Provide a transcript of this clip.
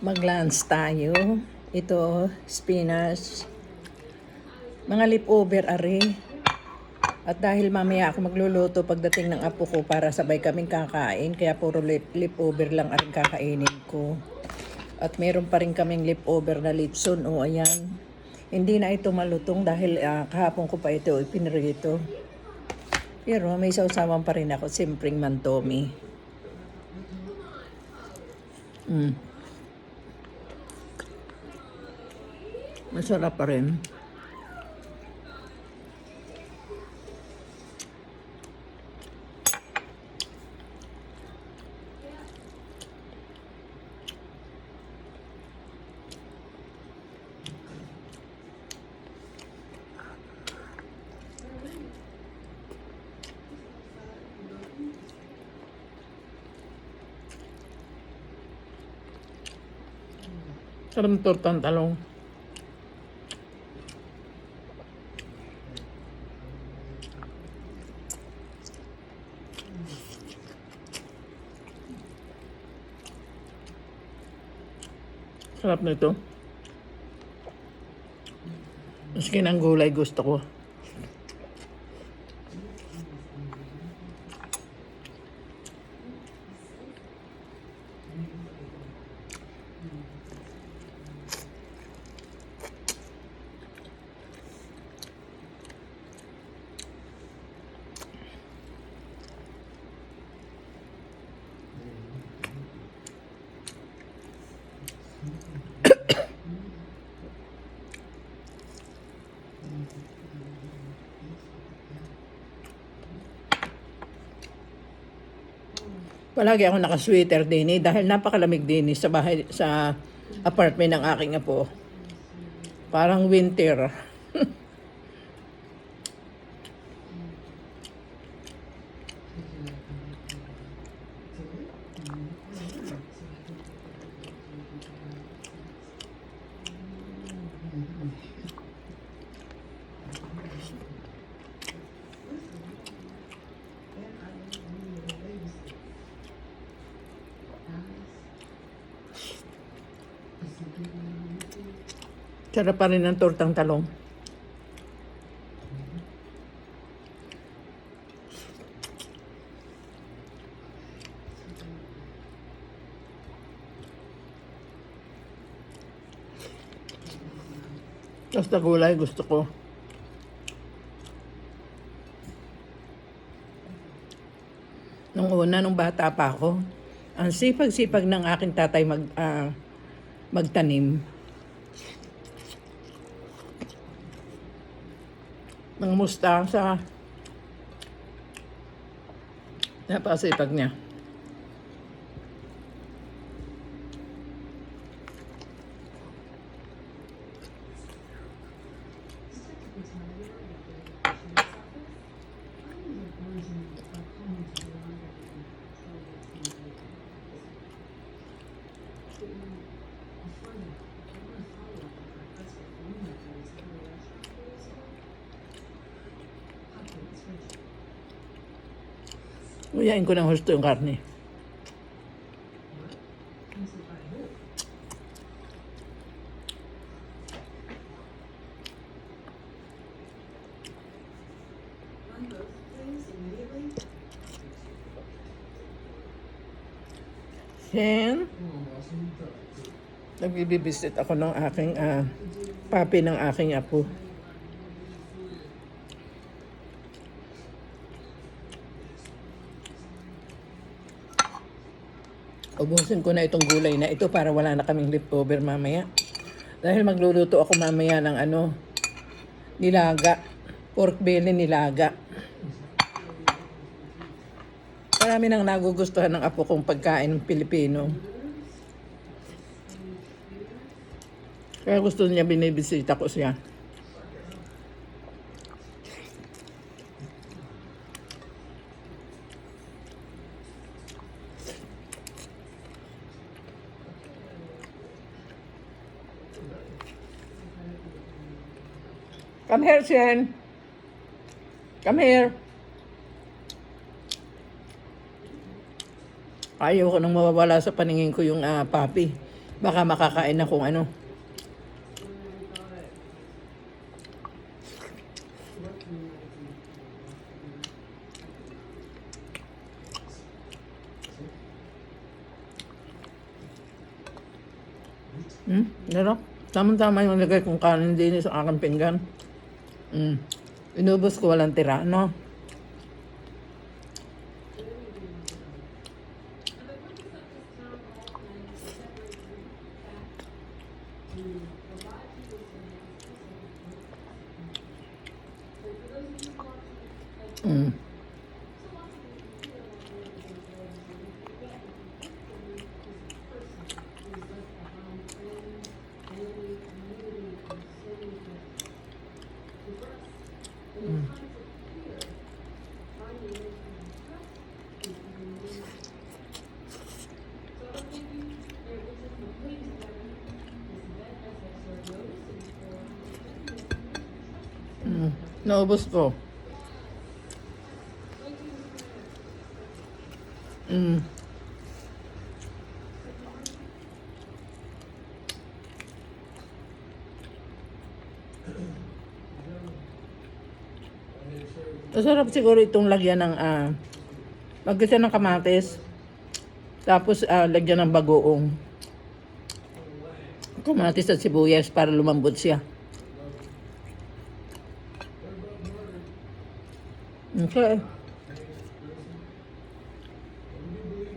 Mag-lunch tayo. Ito, spinach. Mga leftover are. At dahil mamaya ako magluluto pagdating ng apo ko para sabay kaming kakain, kaya puro leftover lang aring kakainin ko. At meron pa rin kaming leftover na litson. O ayan. Hindi na ito malutong dahil kahapon ko pa ito ipinrito. Pero may sausawan pa rin ako, simpleng mantomi. Masarap pa rin. Sarap ng tortang talong. Sarap na ito. Maski ng gulay gusto ko. Palagi ako naka-sweater din dahil napakalamig din sa bahay, sa apartment ng aking apo. Parang winter. Sarap pa rin ang tortang talong. Basta gulay gusto ko. Nung una, nung bata pa ako, ang sipag-sipag ng aking tatay magtanim. Ng mustasa. Napakasipag niya. Uyain ko ng husto yung karne. Then, nagbibisit ako ng aking papi ng aking apo. Ubusin ko na itong gulay na ito para wala na kaming leftover mamaya. Dahil magluluto ako mamaya ng nilaga. Pork belly nilaga. Marami nang nagugustuhan ng apo kong pagkain ng Pilipino. Kaya gusto niya, binibisita ko siya. Come here, Shen. Come here. Ayaw ko nang mawawala sa paningin ko yung papi. Baka makakain na kung ano. Narap. Tama-tama yung lagay kong kanin din sa aking pinggan. Inubos ko walang tira, no? Mm. Naubos ko. Masarap siguro itong lagyan ng maggisa ng kamatis. Tapos lagyan ng bagoong. Kamatis at sibuyas para lumambot siya. Okay.